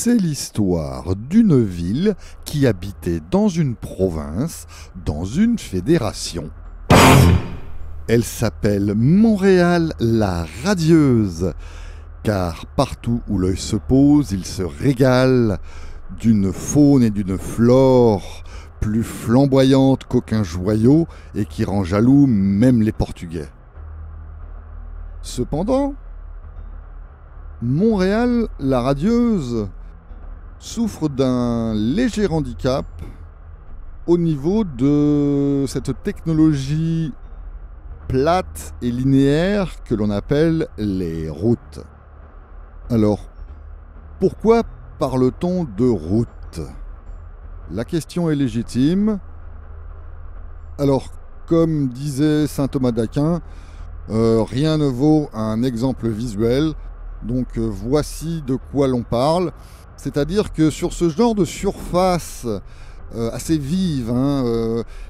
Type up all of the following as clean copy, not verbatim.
C'est l'histoire d'une ville qui habitait dans une province, dans une fédération. Elle s'appelle Montréal la radieuse, car partout où l'œil se pose, il se régale d'une faune et d'une flore plus flamboyantes qu'aucun joyau et qui rend jaloux même les Portugais. Cependant, Montréal la radieuse souffre d'un léger handicap au niveau de cette technologie plate et linéaire que l'on appelle les routes. Alors, pourquoi parle-t-on de routes ? La question est légitime. Alors, comme disait saint Thomas d'Aquin, rien ne vaut un exemple visuel. Donc voici de quoi l'on parle. C'est-à-dire que sur ce genre de surface assez vive,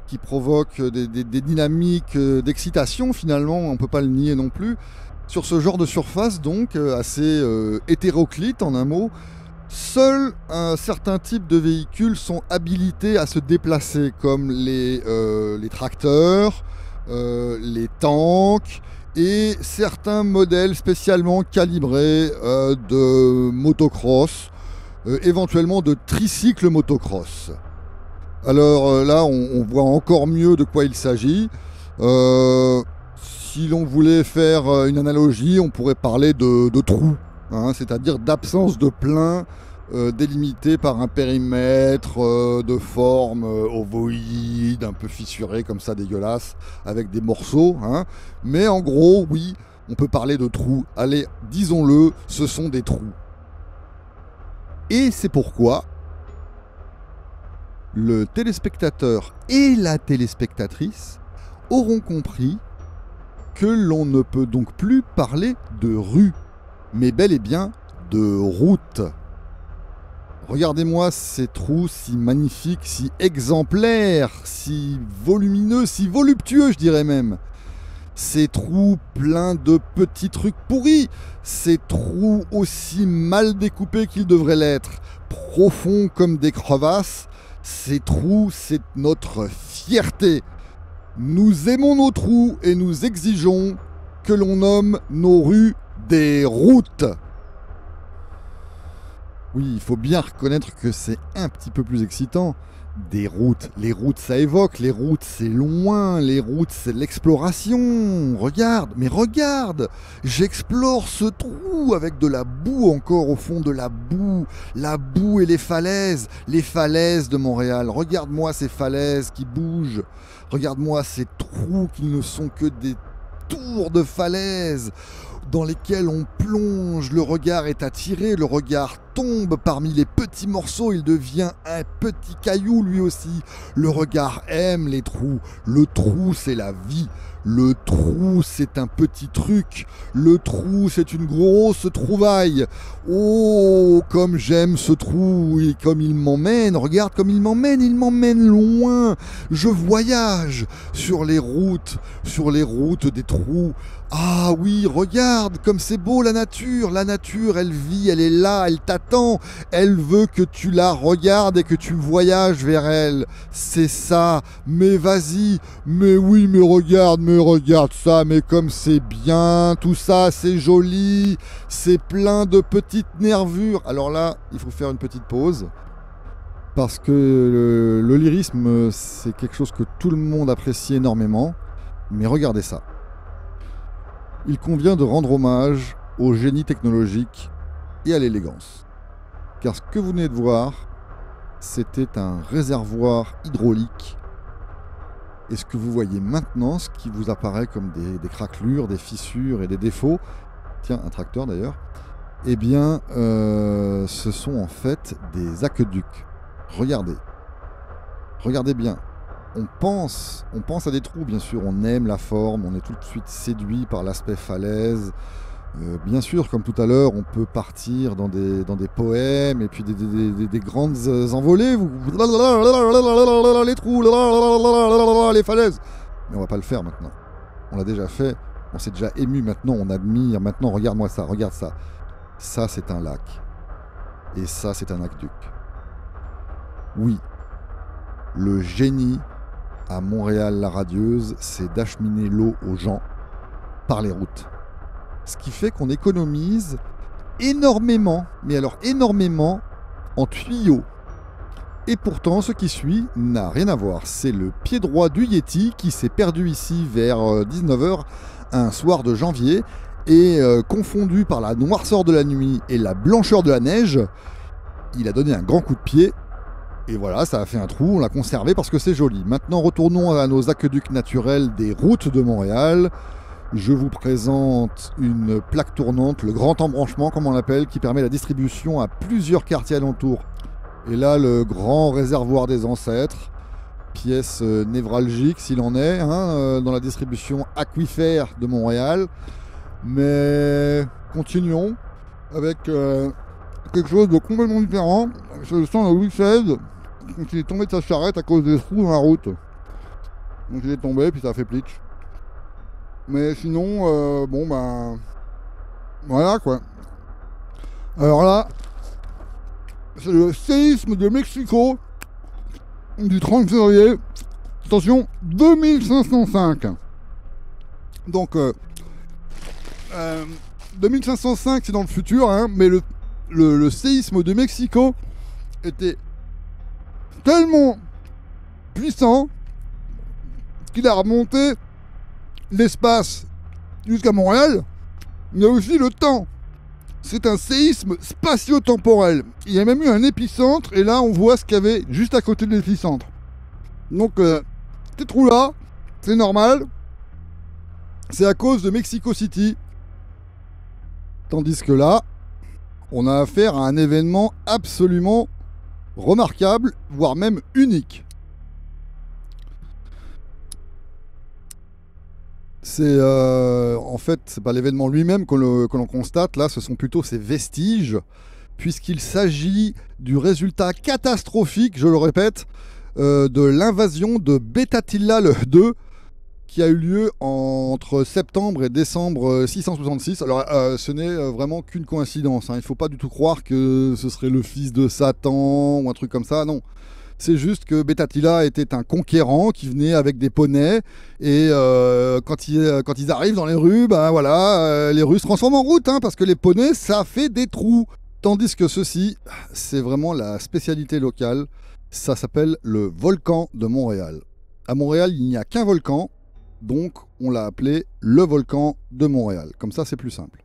qui provoque des dynamiques d'excitation finalement, on ne peut pas le nier non plus, sur ce genre de surface donc assez hétéroclite en un mot, seuls un certain type de véhicules sont habilités à se déplacer, comme les tracteurs, les tanks et certains modèles spécialement calibrés de motocross, éventuellement de tricycle motocross. Alors là, on voit encore mieux de quoi il s'agit. Si l'on voulait faire une analogie, on pourrait parler de trous, c'est-à-dire d'absence de plein délimité par un périmètre de forme ovoïde, un peu fissuré comme ça, dégueulasse, avec des morceaux. Mais en gros, oui, on peut parler de trous. Allez, disons-le, ce sont des trous. Et c'est pourquoi le téléspectateur et la téléspectatrice auront compris que l'on ne peut donc plus parler de rue, mais bel et bien de route. Regardez-moi ces trous si magnifiques, si exemplaires, si volumineux, si voluptueux, je dirais même. Ces trous pleins de petits trucs pourris, ces trous aussi mal découpés qu'ils devraient l'être, profonds comme des crevasses, ces trous, c'est notre fierté. Nous aimons nos trous et nous exigeons que l'on nomme nos rues des routes. Oui, il faut bien reconnaître que c'est un petit peu plus excitant. Des routes. Les routes, ça évoque. Les routes, c'est loin. Les routes, c'est l'exploration. Regarde, mais regarde. J'explore ce trou avec de la boue encore au fond de la boue. La boue et les falaises. Les falaises de Montréal. Regarde-moi ces falaises qui bougent. Regarde-moi ces trous qui ne sont que des tours de falaises dans lesquels on plonge, le regard est attiré, le regard tombe parmi les petits morceaux, il devient un petit caillou lui aussi. Le regard aime les trous, le trou c'est la vie, le trou c'est un petit truc, le trou c'est une grosse trouvaille. Oh, comme j'aime ce trou et comme il m'emmène, regarde comme il m'emmène loin. Je voyage sur les routes des trous. Ah oui, regarde comme c'est beau la nature, elle vit, elle est là, elle t'attend, elle veut que tu la regardes et que tu voyages vers elle, c'est ça, mais vas-y, mais oui, mais regarde ça, mais comme c'est bien, tout ça, c'est joli, c'est plein de petites nervures. Alors là, il faut faire une petite pause, parce que le lyrisme, c'est quelque chose que tout le monde apprécie énormément, mais regardez ça. Il convient de rendre hommage au génie technologique et à l'élégance. Car ce que vous venez de voir, c'était un réservoir hydraulique. Et ce que vous voyez maintenant, ce qui vous apparaît comme des craquelures, des fissures et des défauts, tiens, un tracteur d'ailleurs, eh bien, ce sont en fait des aqueducs. Regardez bien. On pense à des trous, bien sûr, on aime la forme, on est tout de suite séduit par l'aspect falaise. Bien sûr, comme tout à l'heure, on peut partir dans des poèmes et puis des grandes envolées. Les trous, les falaises. Mais on va pas le faire maintenant. On l'a déjà fait, on s'est déjà ému maintenant, on admire. Maintenant, regarde-moi ça, regarde ça. Ça, c'est un lac. Et ça, c'est un aqueduc. Oui, le génie à Montréal-la-Radieuse, c'est d'acheminer l'eau aux gens par les routes. Ce qui fait qu'on économise énormément, mais alors énormément, en tuyaux. Et pourtant, ce qui suit n'a rien à voir. C'est le pied droit du Yéti qui s'est perdu ici vers 19h un soir de janvier et confondu par la noirceur de la nuit et la blancheur de la neige, il a donné un grand coup de pied. Et voilà, ça a fait un trou, on l'a conservé parce que c'est joli. Maintenant, retournons à nos aqueducs naturels des routes de Montréal. Je vous présente une plaque tournante, le grand embranchement comme on l'appelle, qui permet la distribution à plusieurs quartiers alentours. Et là, le grand réservoir des ancêtres, pièce névralgique s'il en est, dans la distribution aquifère de Montréal. Mais continuons avec quelque chose de complètement différent. C'est le sang de Louis XVI, quand il est tombé de sa charrette à cause des trous dans la route. Donc il est tombé, puis ça a fait plitch. Mais sinon, voilà quoi. Alors là, c'est le séisme de Mexico du 30 février. Attention, 2505. Donc, 2505 c'est dans le futur, mais le séisme de Mexico était tellement puissant qu'il a remonté l'espace jusqu'à Montréal, mais aussi le temps. C'est un séisme spatio-temporel. Il y a même eu un épicentre, et là on voit ce qu'il y avait juste à côté de l'épicentre. Donc ces trous-là, c'est normal. C'est à cause de Mexico City. Tandis que là, on a affaire à un événement absolument remarquable, voire même unique. C'est en fait, c'est pas l'événement lui-même que l'on constate, là ce sont plutôt ses vestiges, puisqu'il s'agit du résultat catastrophique, je le répète, de l'invasion de Bétatilla le 2, qui a eu lieu entre septembre et décembre 666. Alors ce n'est vraiment qu'une coïncidence, il ne faut pas du tout croire que ce serait le fils de Satan ou un truc comme ça, non. C'est juste que Bétatilla était un conquérant qui venait avec des poneys et quand ils arrivent dans les rues, les rues se transforment en route, parce que les poneys, ça fait des trous. Tandis que ceci, c'est vraiment la spécialité locale. Ça s'appelle le volcan de Montréal. À Montréal, il n'y a qu'un volcan, donc on l'a appelé le volcan de Montréal. Comme ça, c'est plus simple.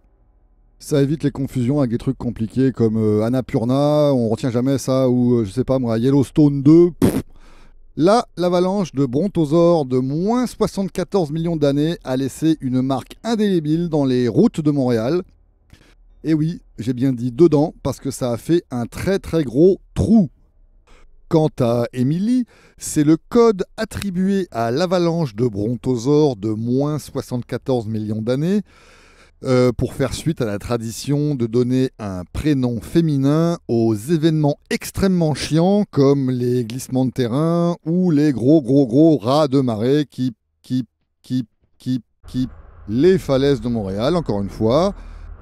Ça évite les confusions avec des trucs compliqués comme Annapurna, on retient jamais ça, ou je sais pas moi, Yellowstone 2. Là, l'avalanche de brontosaures de moins 74 millions d'années a laissé une marque indélébile dans les routes de Montréal. Et oui, j'ai bien dit dedans, parce que ça a fait un très très gros trou. Quant à Émilie, c'est le code attribué à l'avalanche de brontosaures de moins 74 millions d'années, pour faire suite à la tradition de donner un prénom féminin aux événements extrêmement chiants comme les glissements de terrain ou les gros rats de marée qui les falaises de Montréal, encore une fois,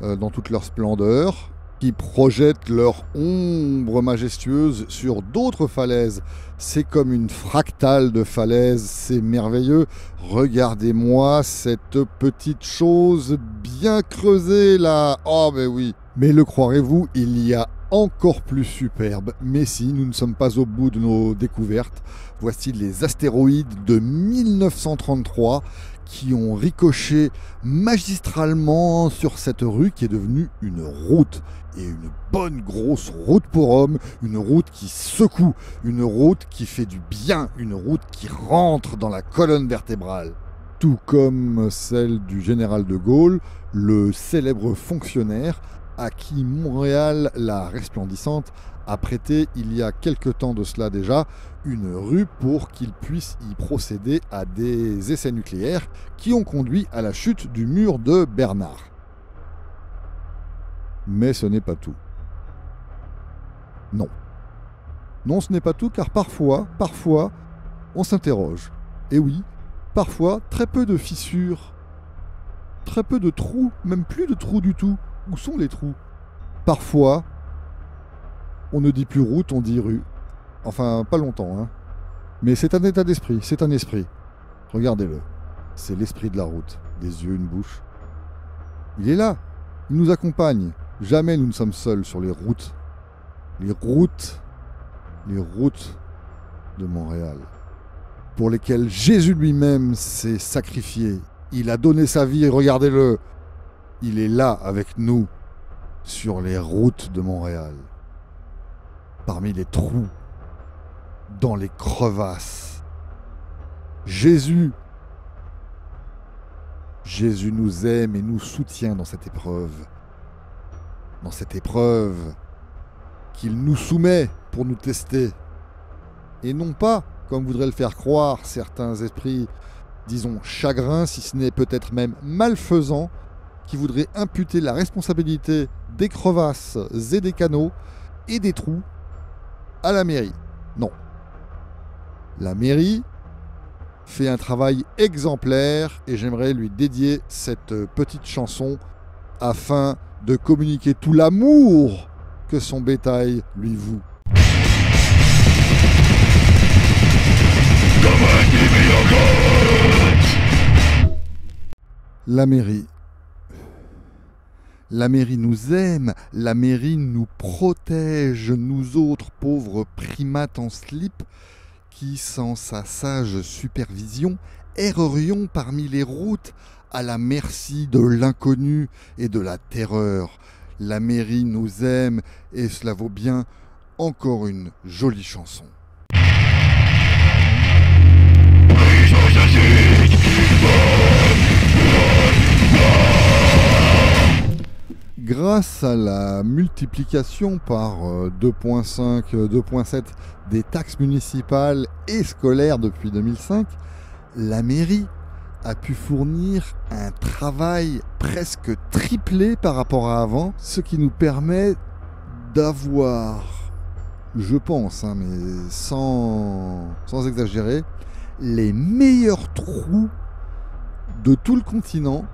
dans toute leur splendeur, qui projettent leur ombre majestueuse sur d'autres falaises. C'est comme une fractale de falaises, c'est merveilleux. Regardez-moi cette petite chose bien creusée là. Oh mais oui. Mais le croirez-vous, il y a encore plus superbe. Mais si, nous ne sommes pas au bout de nos découvertes. Voici les astéroïdes de 1933 qui ont ricoché magistralement sur cette rue qui est devenue une route. Et une bonne grosse route pour hommes, une route qui secoue, une route qui fait du bien, une route qui rentre dans la colonne vertébrale. Tout comme celle du général de Gaulle, le célèbre fonctionnaire à qui Montréal, la resplendissante, a prêté il y a quelque temps de cela déjà une rue pour qu'il puisse y procéder à des essais nucléaires qui ont conduit à la chute du mur de Bernard. Mais ce n'est pas tout. Non. Non, ce n'est pas tout, car parfois, on s'interroge. Et oui, parfois, très peu de fissures, très peu de trous, même plus de trous du tout. Où sont les trous ? Parfois, On ne dit plus route, on dit rue. Enfin, pas longtemps, hein. Mais c'est un état d'esprit, c'est un esprit. Regardez-le. C'est l'esprit de la route. Des yeux, une bouche. Il est là. Il nous accompagne. Jamais nous ne sommes seuls sur les routes. Les routes de Montréal. Pour lesquelles Jésus lui-même s'est sacrifié. Il a donné sa vie, regardez-le. Il est là avec nous, sur les routes de Montréal. Parmi les trous, dans les crevasses. Jésus nous aime et nous soutient dans cette épreuve. Dans cette épreuve qu'il nous soumet pour nous tester. Et non pas, comme voudraient le faire croire certains esprits, disons chagrins, si ce n'est peut-être même malfaisants, qui voudraient imputer la responsabilité des crevasses et des canaux et des trous à la mairie. Non. La mairie fait un travail exemplaire et j'aimerais lui dédier cette petite chanson afin de communiquer tout l'amour que son bétail lui voue. La mairie. La mairie nous aime, la mairie nous protège, nous autres pauvres primates en slip qui, sans sa sage supervision, errerions parmi les routes à la merci de l'inconnu et de la terreur. La mairie nous aime et cela vaut bien encore une jolie chanson. Grâce à la multiplication par 2,5, 2,7 des taxes municipales et scolaires depuis 2005, la mairie a pu fournir un travail presque triplé par rapport à avant, ce qui nous permet d'avoir, je pense, mais sans exagérer, les meilleurs trous de tout le continent,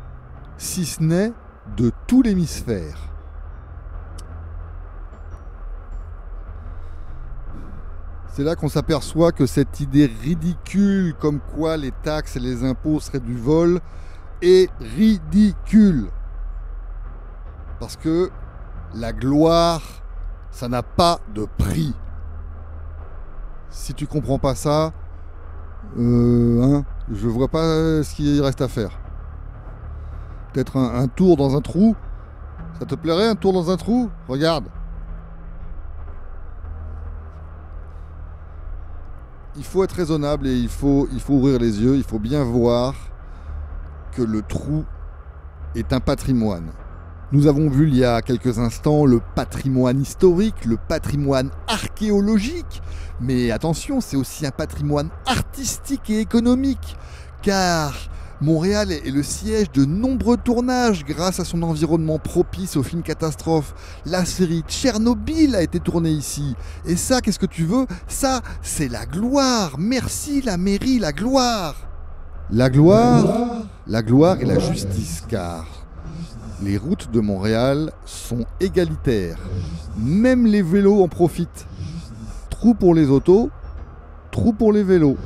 si ce n'est de tout l'hémisphère. C'est là qu'on s'aperçoit que cette idée ridicule comme quoi les taxes et les impôts seraient du vol est ridicule. Parce que la gloire, ça n'a pas de prix. Si tu comprends pas ça, je vois pas ce qu'il reste à faire. Peut-être un tour dans un trou. Ça te plairait un tour dans un trou? Regarde. Il faut être raisonnable et il faut ouvrir les yeux. Il faut bien voir que le trou est un patrimoine. Nous avons vu il y a quelques instants le patrimoine historique, le patrimoine archéologique. Mais attention, c'est aussi un patrimoine artistique et économique. Car Montréal est le siège de nombreux tournages grâce à son environnement propice aux films catastrophes. La série Tchernobyl a été tournée ici. Et ça, qu'est-ce que tu veux? Ça, c'est la gloire. Merci la mairie, la gloire. La gloire et la justice, car les routes de Montréal sont égalitaires. Même les vélos en profitent. Trou pour les autos, trou pour les vélos.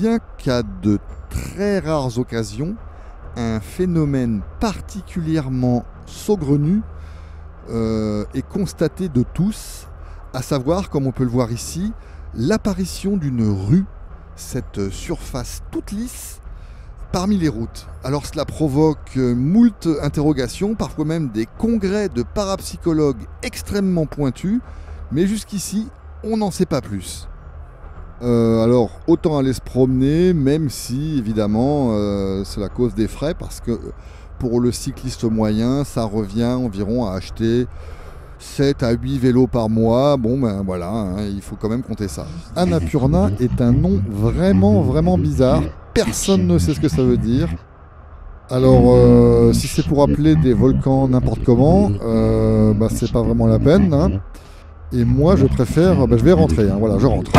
Bien qu'à de très rares occasions, un phénomène particulièrement saugrenu est constaté de tous, à savoir, comme on peut le voir ici, l'apparition d'une rue, cette surface toute lisse, parmi les routes. Alors cela provoque moult interrogations, parfois même des congrès de parapsychologues extrêmement pointus, mais jusqu'ici, on n'en sait pas plus. Alors, autant aller se promener, même si, évidemment, cela cause des frais, parce que pour le cycliste moyen, ça revient environ à acheter 7 à 8 vélos par mois. Bon, ben voilà, hein, il faut quand même compter ça. Annapurna est un nom vraiment, vraiment bizarre. Personne ne sait ce que ça veut dire. Alors, si c'est pour appeler des volcans n'importe comment, c'est pas vraiment la peine, hein. Et moi, je préfère... je vais rentrer, hein, voilà, je rentre.